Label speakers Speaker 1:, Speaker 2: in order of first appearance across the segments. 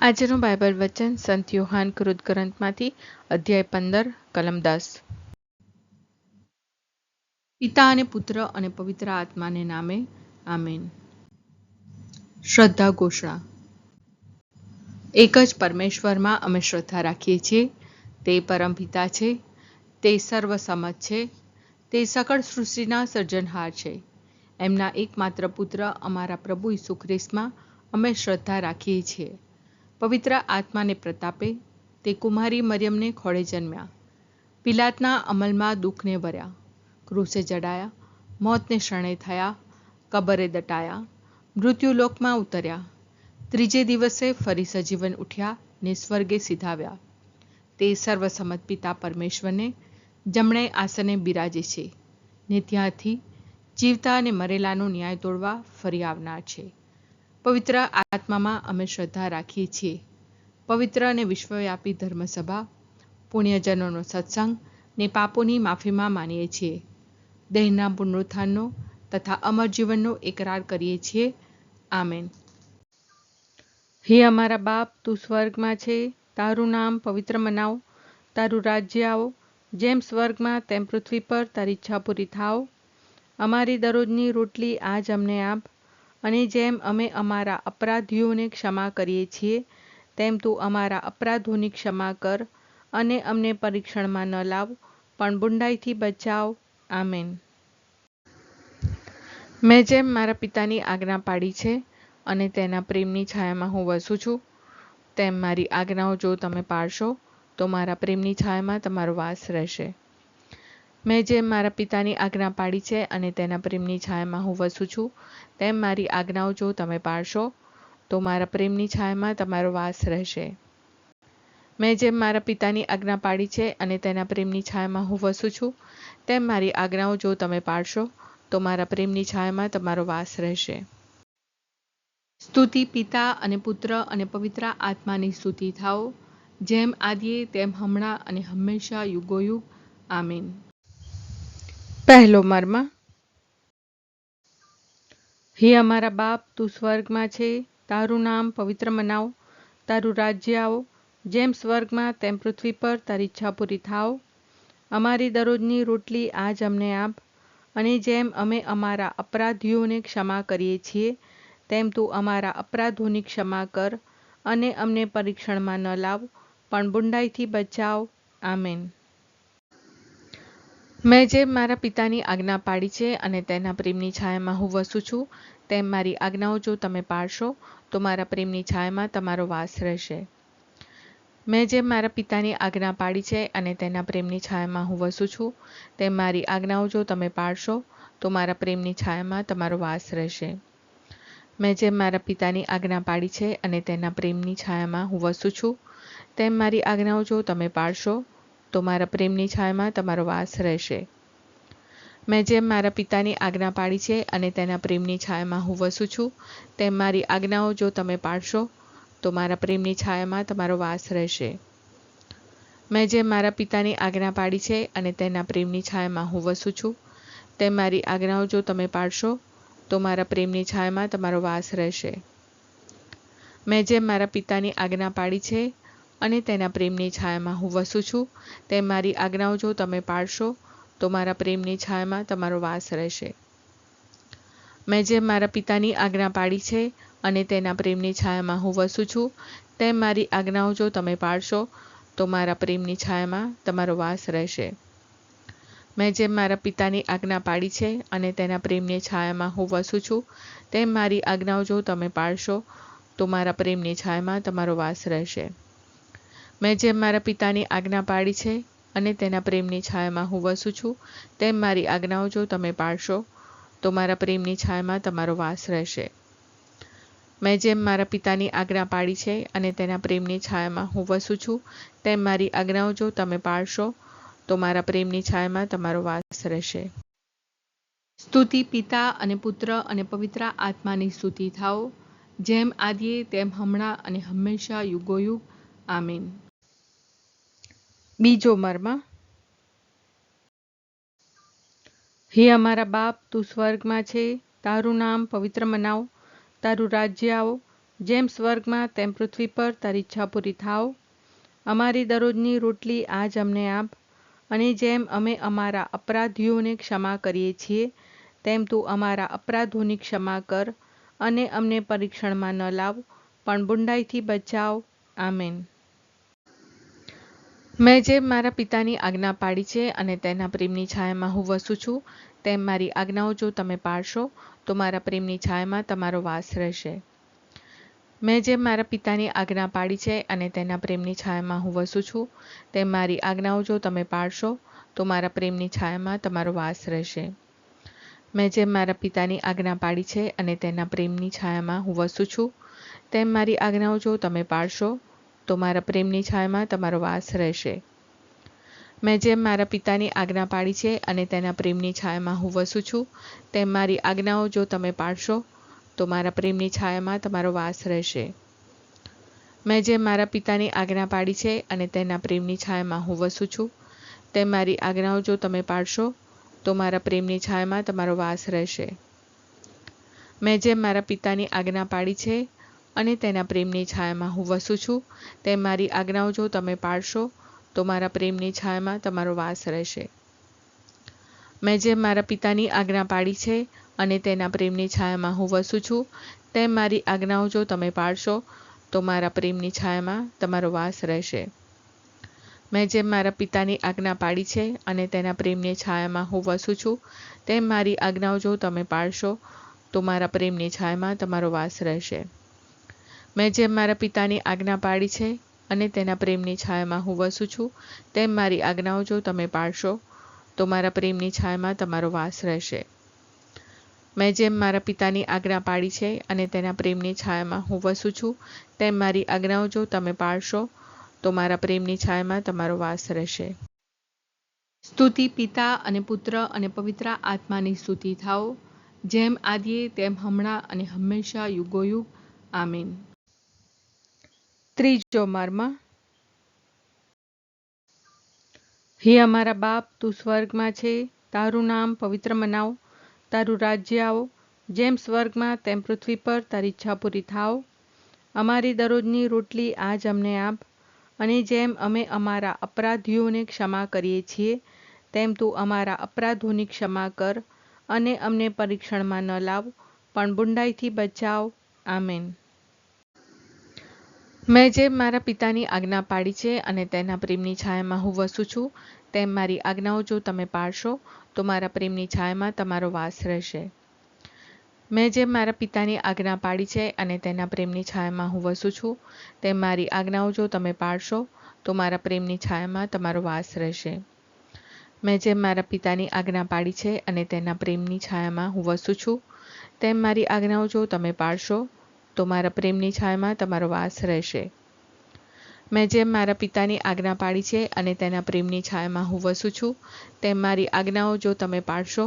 Speaker 1: આજનું બાઇબલ વચન સંત યોહાન કૃત ગ્રંથમાંથી અધ્યાય 15 કલમ 10। પિતા અને પુત્ર અને પવિત્ર આત્માને નામે આમેન। શ્રદ્ધા ઘોષણા। એક જ પરમેશ્વરમાં અમે શ્રદ્ધા રાખીએ છીએ। તે પરમપિતા છે, તે સર્વસમત છે, તે સકળ સૃષ્ટિના સર્જનહાર છે। એમના એકમાત્ર પુત્ર અમારા પ્રભુ ઈસુ ખ્રિસ્તમાં અમે શ્રદ્ધા રાખીએ છીએ। પવિત્ર આત્માને પ્રતાપે તે કુમારી મરિયમને ખોળે જન્મ્યા, પિલાતના અમલમાં દુઃખને વર્યા, ક્રૂસે જડાયા, મોતને શરણે થયા, કબરે દટાયા, મૃત્યુલોકમાં ઉતર્યા, ત્રીજે દિવસે ફરી સજીવન ઉઠ્યા ને સ્વર્ગે સિધાવ્યા। તે સર્વસમત પિતા પરમેશ્વરને જમણે આસને બિરાજે છે ને ત્યાંથી જીવતા અને મરેલાનો ન્યાય તોડવા ફરી આવનાર છે। પવિત્ર આત્મામાં અમે શ્રદ્ધા રાખીએ છીએ। પવિત્ર અને વિશ્વવ્યાપી ધર્મસભા, પુણ્યજનોનો સત્સંગ ને પાપોની માફીમાં માનીએ છીએ। દેહના પુનરુત્થાનનો તથા અમર જીવનનો એકરાર કરીએ છીએ। આમેન। હે અમારા બાપ, તું સ્વર્ગમાં છે, તારું નામ પવિત્ર મનાવો, તારું રાજ્ય આવો, જેમ સ્વર્ગમાં તેમ પૃથ્વી પર તારી ઈચ્છા પૂરી થાવ। અમારી દરરોજની રોટલી આજ અમને આપ, અને જેમ અમે અમારા અપરાધીઓને ક્ષમા કરીએ છીએ તેમ તું અમારા અપરાધોની ક્ષમા કર, અને અમને પરીક્ષણમાં ન લાવ પણ બુંડાઈથી બચાવ। આમેન। મેં જેમ મારા પિતાની આજ્ઞા પાડી છે અને તેના પ્રેમની છાયામાં હું વસું છું, તેમ મારી આજ્ઞાઓ જો તમે પાળશો તો મારા પ્રેમની છાયામાં તમારો વાસ રહેશે। મેં જેમ મારા પિતાની આજ્ઞા પાડી છે અને તેના પ્રેમની છાયામાં હું વસું છું, તેમ મારી આજ્ઞાઓ જો તમે પાળશો તો મારા પ્રેમની છાયામાં તમારો વાસ રહેશે। મેં જેમ મારા પિતાની આજ્ઞા પાડી છે અને તેના પ્રેમની છાયામાં હું વસું છું, તેમ મારી આજ્ઞાઓ જો તમે પાળશો તો મારા પ્રેમની છાયામાં તમારો વાસ રહેશે। સ્તુતિ પિતા અને પુત્ર અને પવિત્ર આત્માની સ્તુતિ થાઓ, જેમ આદિએ તેમ હમણાં અને હંમેશા યુગોયુગ। આમીન। પહેલો મર્મ। હે અમારા બાપ, તું સ્વર્ગમાં છે, તારું નામ પવિત્ર મનાવો, તારું રાજ્ય આવો, જેમ સ્વર્ગમાં તેમ પૃથ્વી પર તારી ઈચ્છા પૂરી થાવ। અમારી દરરોજની રોટલી આજ અમને આપ, અને જેમ અમે અમારા અપરાધીઓને ક્ષમા કરીએ છીએ તેમ તું અમારા અપરાધોની ક્ષમા કર, અને અમને પરીક્ષણમાં ન લાવ પણ બુંડાઈથી બચાવ। આમેન। મેં જેમ મારા પિતાની આજ્ઞા પાડી છે અને તેના પ્રેમની છાયામાં હું વસું છું, તેમ મારી આજ્ઞાઓ જો તમે પાળશો તો મારા પ્રેમની છાયામાં તમારો વાસ રહેશે। મેં જેમ મારા પિતાની આજ્ઞા પાડી છે અને તેના પ્રેમની છાયામાં હું વસું છું, તેમ મારી આજ્ઞાઓ જો તમે પાળશો તો મારા પ્રેમની છાયામાં તમારો વાસ રહેશે। મેં જેમ મારા પિતાની આજ્ઞા પાડી છે અને તેના પ્રેમની છાયામાં હું વસું છું, તેમ મારી આજ્ઞાઓ જો તમે પાળશો તો મારા પ્રેમની છાયામાં તમારો વાસ રહેશે। મેં જેમ મારા પિતાની આજ્ઞા પાડી છે અને તેના પ્રેમની છાયામાં હું વસું છું, તેમ મારી આજ્ઞાઓ જો તમે પાળશો તો મારા પ્રેમની છાયામાં તમારો વાસ રહેશે। મેં જેમ મારા પિતાની આજ્ઞા પાડી છે અને તેના પ્રેમની છાયામાં હું વસું છું, તેમ મારી આજ્ઞાઓ જો તમે પાળશો તો મારા પ્રેમની છાયામાં તમારો વાસ રહેશે। મેં જેમ મારા પિતાની આજ્ઞા પાડી છે અને તેના પ્રેમની છાયામાં હું વસું છું, તેમ મારી આજ્ઞાઓ જો તમે પાળશો તો મારા પ્રેમની છાયામાં તમારો વાસ રહેશે। મેં જેમ મારા પિતાની આજ્ઞા પાડી છે અને તેના પ્રેમની છાયામાં હું વસું છું, તેમ મારી આજ્ઞાઓ જો તમે પાળશો તો મારા પ્રેમની છાયામાં તમારો વાસ રહેશે। મેં જેમ મારા પિતાની આજ્ઞા પાડી છે અને તેના પ્રેમની છાયામાં હું વસું છું, તેમ મારી આજ્ઞાઓ જો તમે પાળશો તો મારા પ્રેમની છાયામાં તમારો વાસ રહેશે। મેં જેમ મારા પિતાની આજ્ઞા પાડી છે અને તેના પ્રેમની છાયામાં હું વસું છું, તેમ મારી આજ્ઞાઓ જો તમે પાળશો તો મારા પ્રેમની છાયામાં તમારો વાસ રહેશે। મેં જેમ મારા પિતાની આજ્ઞા પાડી છે અને તેના પ્રેમની છાયામાં હું વસું છું, તેમ મારી આજ્ઞાઓ જો તમે પાળશો તો મારા પ્રેમની છાયામાં તમારો વાસ રહેશે। સ્તુતિ પિતા અને પુત્ર અને પવિત્ર આત્માની સ્તુતિ થાઓ, જેમ આદિએ તેમ હમણાં અને હંમેશા યુગોયુગ। આમીન। બીજો મર્મ। હે અમારા બાપ, તું સ્વર્ગમાં છે, તારું નામ પવિત્ર મનાવો, તારું રાજ્ય આવો, જેમ સ્વર્ગમાં તેમ પૃથ્વી પર તારી ઈચ્છા પૂરી થાવ. અમારી દરરોજની રોટલી આજ અમને આપ, અને જેમ અમે અમારા અપરાધીઓને ક્ષમા કરીએ છીએ તેમ તું અમારા અપરાધોની ક્ષમા કર, અને અમને પરીક્ષણમાં ન લાવ પણ બુંડાઈથી બચાવ. આમેન. મેં જેમ મારા પિતાની આજ્ઞા પાડી છે અને તેના પ્રેમની છાયામાં હું વસું છું, તેમ મારી આજ્ઞાઓ જો તમે પાળશો તો મારા પ્રેમની છાયામાં તમારો વાસ રહેશે. મેં જેમ મારા પિતાની આજ્ઞા પાડી છે અને તેના પ્રેમની છાયામાં હું વસું છું, તેમ મારી આજ્ઞાઓ જો તમે પાળશો તો મારા પ્રેમની છાયામાં તમારો વાસ રહેશે. મેં જેમ મારા પિતાની આજ્ઞા પાડી છે અને તેના પ્રેમની છાયામાં હું વસું છું, તેમ મારી આજ્ઞાઓ જો તમે પાળશો તો મારા પ્રેમની છાયામાં તમારો વાસ રહેશે. મેં જેમ મારા પિતાની આજ્ઞા પાડી છે અને તેના પ્રેમની છાયામાં હું વસું છું, તેમ મારી આજ્ઞાઓ જો તમે પાળશો તો મારા પ્રેમની છાયામાં તમારો વાસ રહેશે. મેં જેમ મારા પિતાની આજ્ઞા પાડી છે અને તેના પ્રેમની છાયામાં હું વસું છું, તેમ મારી આજ્ઞાઓ જો તમે પાળશો તો મારા પ્રેમની છાયામાં તમારો વાસ રહેશે. મેં જેમ મારા પિતાની આજ્ઞા પાડી છે અને તેના પ્રેમની છાયામાં હું વસું છું, તેમ મારી આજ્ઞાઓ જો તમે પાળશો તો મારા પ્રેમની છાયામાં તમારો વાસ રહેશે. મેં જેમ મારા પિતાની આજ્ઞા પાડી છે અને તેના પ્રેમની છાયામાં હું વસું છું, તેમ મારી આજ્ઞાઓ જો તમે પાળશો તો મારા પ્રેમની છાયામાં તમારો વાસ રહેશે. મેં જેમ મારા પિતાની આજ્ઞા પાડી છે અને તેના પ્રેમની છાયામાં હું વસું છું, તેમ મારી આજ્ઞાઓ જો તમે પાળશો તો મારા પ્રેમની છાયામાં તમારો વાસ રહેશે. મેં જેમ મારા પિતાની આજ્ઞા પાડી છે અને તેના પ્રેમની છાયામાં હું વસું છું, તેમ મારી આજ્ઞાઓ જો તમે પાળશો તો મારા પ્રેમની છાયામાં તમારો વાસ રહેશે. મેં જેમ મારા પિતાની આજ્ઞા પાડી છે અને તેના પ્રેમની છાયામાં હું વસું છું, તેમ મારી આજ્ઞાઓ જો તમે પાળશો તો મારા પ્રેમની છાયામાં તમારો વાસ રહેશે. સ્તુતિ પિતા અને પુત્ર અને પવિત્ર આત્માની સ્તુતિ થાઓ, જેમ આદિએ તેમ હમણાં અને હંમેશા યુગોયુગ. આમીન. ત્રીજો મર્મ. હે અમારા બાપ, તું સ્વર્ગમાં છે, તારું નામ પવિત્ર મનાવ, તારું રાજ્ય આવો, જેમ સ્વર્ગમાં તેમ પૃથ્વી પર તારી ઈચ્છા પૂરી થાવ. અમારી દરરોજની રોટલી આજ અમને આપ, અને જેમ અમે અમારા અપરાધીઓને ક્ષમા કરીએ છીએ તેમ તું અમારા અપરાધોની ક્ષમા કર, અને અમને પરીક્ષણમાં ન લાવ પણ બુંડાઈથી બચાવ. આમેન. મેં જેમ મારા પિતાની આજ્ઞા પાડી છે અને તેના પ્રેમની છાયામાં હું વસું છું, તેમ મારી આજ્ઞાઓ જો તમે પાળશો તો મારા પ્રેમની છાયામાં તમારો વાસ રહેશે. મેં જેમ મારા પિતાની આજ્ઞા પાડી છે અને તેના પ્રેમની છાયામાં હું વસું છું, તેમ મારી આજ્ઞાઓ જો તમે પાળશો તો મારા પ્રેમની છાયામાં તમારો વાસ રહેશે. મેં જેમ મારા પિતાની આજ્ઞા પાડી છે અને તેના પ્રેમની છાયામાં હું વસું છું, તેમ મારી આજ્ઞાઓ જો તમે પાળશો તો મારા પ્રેમની છાયામાં તમારો વાસ રહેશે. મેં જેમ મારા પિતાની આજ્ઞા પાડી છે અને તેના પ્રેમની છાયામાં હું વસું છું, તેમ મારી આજ્ઞાઓ જો તમે પાળશો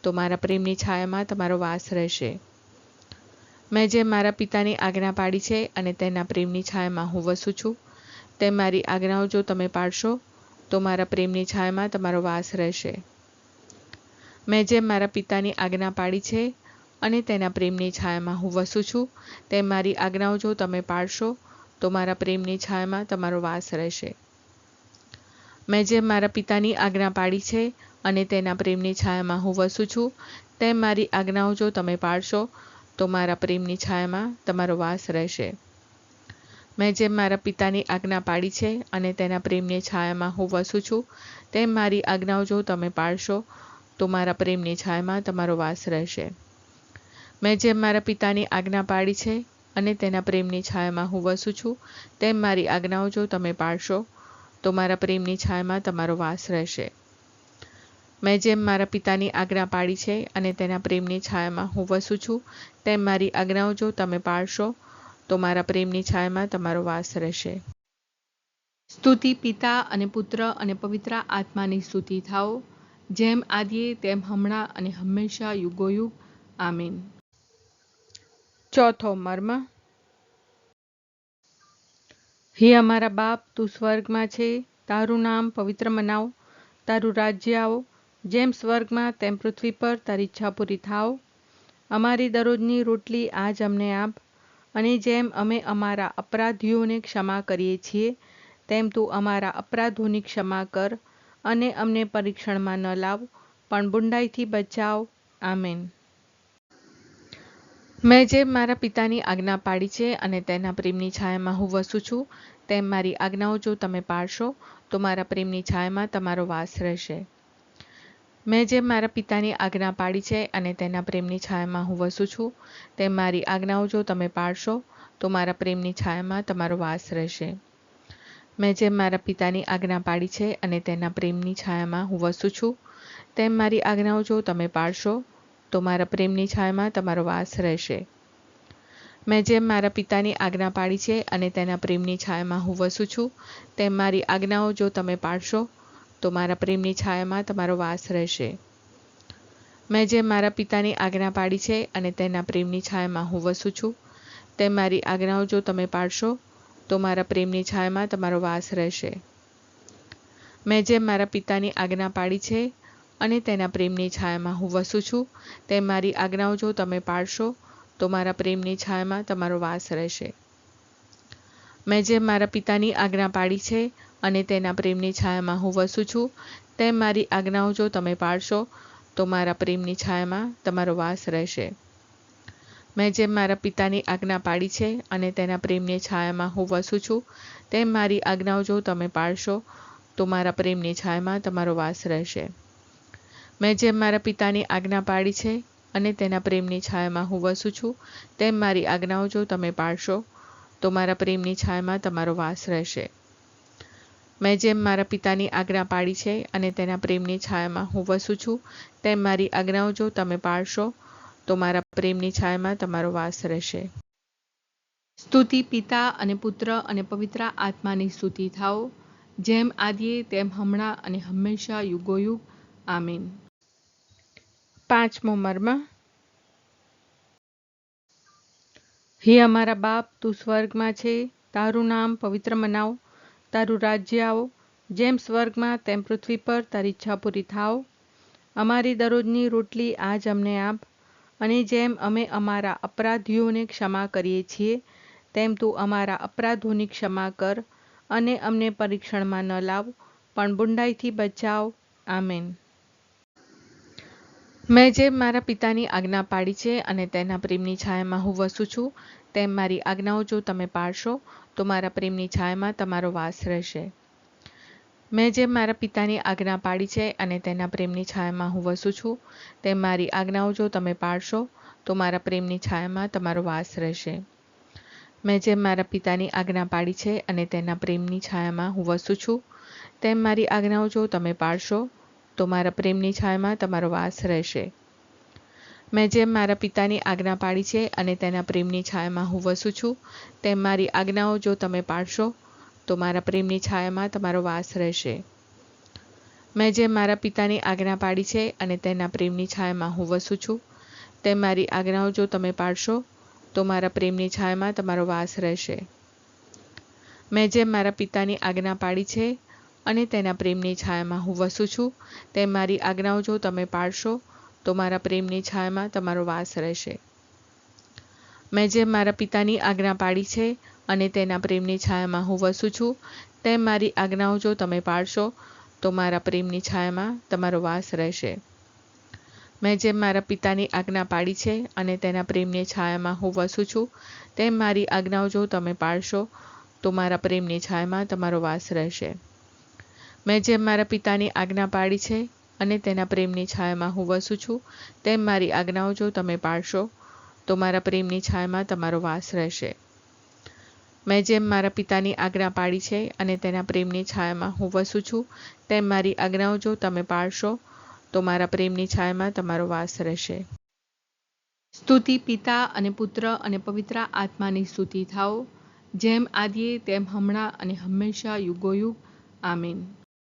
Speaker 1: તો મારા પ્રેમની છાયામાં તમારો વાસ રહેશે. મેં જેમ મારા પિતાની આજ્ઞા પાડી છે અને તેના પ્રેમની છાયામાં હું વસું છું, તેમ મારી આજ્ઞાઓ જો તમે પાળશો તો મારા પ્રેમની છાયામાં તમારો વાસ રહેશે. મેં જેમ મારા પિતાની આજ્ઞા પાડી છે અને તેના પ્રેમની છાયામાં હું વસું છું, તેમ મારી આજ્ઞાઓ જો તમે પાળશો તો મારા પ્રેમની છાયામાં તમારો વાસ રહેશે. મેં જેમ મારા પિતાની આજ્ઞા પાડી છે અને તેના પ્રેમની છાયામાં હું વસું છું, તેમ મારી આજ્ઞાઓ જો તમે પાળશો તો મારા પ્રેમની છાયામાં તમારો વાસ રહેશે. મેં જેમ મારા પિતાની આજ્ઞા પાડી છે અને તેના પ્રેમની છાયામાં હું વસું છું, તેમ મારી આજ્ઞાઓ જો તમે પાળશો તો મારા પ્રેમની છાયામાં તમારો વાસ રહેશે. મેં જેમ મારા પિતાની આજ્ઞા પાડી છે અને તેના પ્રેમની છાયામાં હું વસું છું, તેમ મારી આજ્ઞાઓ જો તમે પાળશો તો મારા પ્રેમની છાયામાં તમારો વાસ રહેશે. મેં જેમ મારા પિતાની આજ્ઞા પાડી છે અને તેના પ્રેમની છાયામાં હું વસું છું, તેમ મારી આજ્ઞાઓ જો તમે પાળશો તો મારા પ્રેમની છાયામાં તમારો વાસ રહેશે. સ્તુતિ પિતા અને પુત્ર અને પવિત્ર આત્માની સ્તુતિ થાઓ, જેમ આદિએ તેમ હમણાં અને હંમેશા યુગોયુગ. આમીન. ચોથો મર્મ. હે અમારા બાપ, તું સ્વર્ગમાં છે, તારું નામ પવિત્ર મનાવ, તારું રાજ્ય આવો, જેમ સ્વર્ગમાં તેમ પૃથ્વી પર તારી ઈચ્છા પૂરી થાવ. અમારી દરરોજની રોટલી આજ અમને આપ, અને જેમ અમે અમારા અપરાધીઓને ક્ષમા કરીએ છીએ તેમ તું અમારા અપરાધોની ક્ષમા કર અને અમને પરીક્ષણમાં ન લાવ પણ બુંડાઈથી બચાવ. આમેન. મેં જેમ મારા પિતાની આજ્ઞા પાડી છે અને તેના પ્રેમની છાયામાં હું વસું છું તેમ મારી આજ્ઞાઓ જો તમે પાળશો તો મારા પ્રેમની છાયામાં તમારો વાસ રહેશે. મેં જેમ મારા પિતાની આજ્ઞા પાડી છે અને તેના પ્રેમની છાયામાં હું વસું છું તેમ મારી આજ્ઞાઓ જો તમે પાળશો તો મારા પ્રેમની છાયામાં તમારો વાસ રહેશે. મેં જેમ મારા પિતાની આજ્ઞા પાડી છે અને તેના પ્રેમની છાયામાં હું વસું છું તેમ મારી આજ્ઞાઓ જો તમે પાળશો તો મારા પ્રેમની છાયામાં તમારો વાસ રહેશે. મેં જેમ મારા પિતાની આજ્ઞા પાડી છે અને તેના પ્રેમની છાયામાં હું વસું છું તેમ મારી આજ્ઞાઓ જો તમે પાળશો તો મારા પ્રેમની છાયામાં તમારો વાસ રહેશે. મેં જેમ મારા પિતાની આજ્ઞા પાડી છે અને તેના પ્રેમની છાયામાં હું વસું છું તેમ મારી આજ્ઞાઓ જો તમે પાળશો તો મારા પ્રેમની છાયામાં તમારો વાસ રહેશે. મેં જેમ મારા પિતાની આજ્ઞા પાડી છે અને તેના પ્રેમની છાયામાં હું વસું છું તેમ મારી આજ્ઞાઓ જો તમે પાળશો તો મારા પ્રેમની છાયામાં તમારો વાસ રહેશે. મેં જેમ મારા પિતાની આજ્ઞા પાડી છે અને તેના પ્રેમની છાયામાં હું વસું છું તેમ મારી આજ્ઞાઓ જો તમે પાળશો તો મારા પ્રેમની છાયામાં તમારો વાસ રહેશે. મેં જેમ મારા પિતાની આજ્ઞા પાડી છે અને તેના પ્રેમની છાયામાં હું વસું છું તેમ મારી આજ્ઞાઓ જો તમે પાળશો તો મારા પ્રેમની છાયામાં તમારો વાસ રહેશે. મેં જેમ મારા પિતાની આજ્ઞા પાડી છે અને તેના પ્રેમની છાયામાં હું વસું છું તેમ મારી આજ્ઞાઓ જો તમે પાળશો તો મારા પ્રેમની છાયામાં તમારો વાસ રહેશે. મેં જેમ મારા પિતાની આજ્ઞા પાડી છે અને તેના પ્રેમની છાયામાં હું વસું છું તેમ મારી આજ્ઞાઓ જો તમે પાળશો તો મારા પ્રેમની છાયામાં તમારો વાસ રહેશે. સ્તુતિ પિતા અને પુત્ર અને પવિત્ર આત્માની સ્તુતિ થાઓ, જેમ આદિએ તેમ હમણાં અને હંમેશા યુગોયુગ. આમીન. પાંચમો મર્મ. હે અમારા બાપ, તું સ્વર્ગમાં છે, તારું નામ પવિત્ર મનાવ, તારું રાજ્ય આવો, જેમ સ્વર્ગમાં તેમ પૃથ્વી પર તારી ઈચ્છા પૂરી થાવ. અમારી દરરોજની રોટલી આજ અમને આપ, અને જેમ અમે અમારા અપરાધીઓને ક્ષમા કરીએ છીએ તેમ તું અમારા અપરાધોની ક્ષમા કર અને અમને પરીક્ષણમાં ન લાવ પણ બુંડાઈથી બચાવ. આમેન. મેં જેમ મારા પિતાની આજ્ઞા પાડી છે અને તેના પ્રેમની છાયામાં હું વસું છું તેમ મારી આજ્ઞાઓ જો તમે પાળશો તો મારા પ્રેમની છાયામાં તમારો વાસ રહેશે. મેં જેમ મારા પિતાની આજ્ઞા પાડી છે અને તેના પ્રેમની છાયામાં હું વસું છું તેમ મારી આજ્ઞાઓ જો તમે પાળશો તો મારા પ્રેમની છાયામાં તમારો વાસ રહેશે. મેં જેમ મારા પિતાની આજ્ઞા પાડી છે અને તેના પ્રેમની છાયામાં હું વસું છું તેમ મારી આજ્ઞાઓ જો તમે પાળશો તો મારા પ્રેમની છાયામાં તમારો વાસ રહેશે. મેં જેમ મારા પિતાની આજ્ઞા પાડી છે અને તેના પ્રેમની છાયામાં હું વસું છું તેમ મારી આજ્ઞાઓ જો તમે પાળશો તો મારા પ્રેમની છાયામાં તમારો વાસ રહેશે. મેં જેમ મારા પિતાની આજ્ઞા પાડી છે અને તેના પ્રેમની છાયામાં હું વસું છું તેમ મારી આજ્ઞાઓ જો તમે પાળશો તો મારા પ્રેમની છાયામાં તમારો વાસ રહેશે. મેં જેમ મારા પિતાની આજ્ઞા પાડી છે અને તેના પ્રેમની છાયામાં હું વસું છું તેમ મારી આજ્ઞાઓ જો તમે પાળશો તો મારા પ્રેમની છાયામાં તમારો વાસ રહેશે. મેં જેમ મારા પિતાની આજ્ઞા પાડી છે અને તેના પ્રેમની છાયામાં હું વસું છું તેમ મારી આજ્ઞાઓ જો તમે પાળશો તો મારા પ્રેમની છાયામાં તમારો વાસ રહેશે. મેં જેમ મારા પિતાની આજ્ઞા પાડી છે અને તેના પ્રેમની છાયામાં હું વસું છું તેમ મારી આજ્ઞાઓ જો તમે પાળશો તો મારા પ્રેમની છાયામાં તમારો વાસ રહેશે. મેં જેમ મારા પિતાની આજ્ઞા પાડી છે અને તેના પ્રેમની છાયામાં હું વસું છું તેમ મારી આજ્ઞાઓ જો તમે પાળશો તો મારા પ્રેમની છાયામાં તમારો વાસ રહેશે. મેં જેમ મારા પિતાની આજ્ઞા પાડી છે અને તેના પ્રેમની છાયામાં હું વસું છું તેમ મારી આજ્ઞાઓ જો તમે પાળશો તો મારા પ્રેમની છાયામાં તમારો વાસ રહેશે. સ્તુતિ પિતા અને પુત્ર અને પવિત્ર આત્માની સ્તુતિ થાઓ, જેમ આદિએ તેમ હમણાં અને હંમેશા યુગોયુગ. આમીન.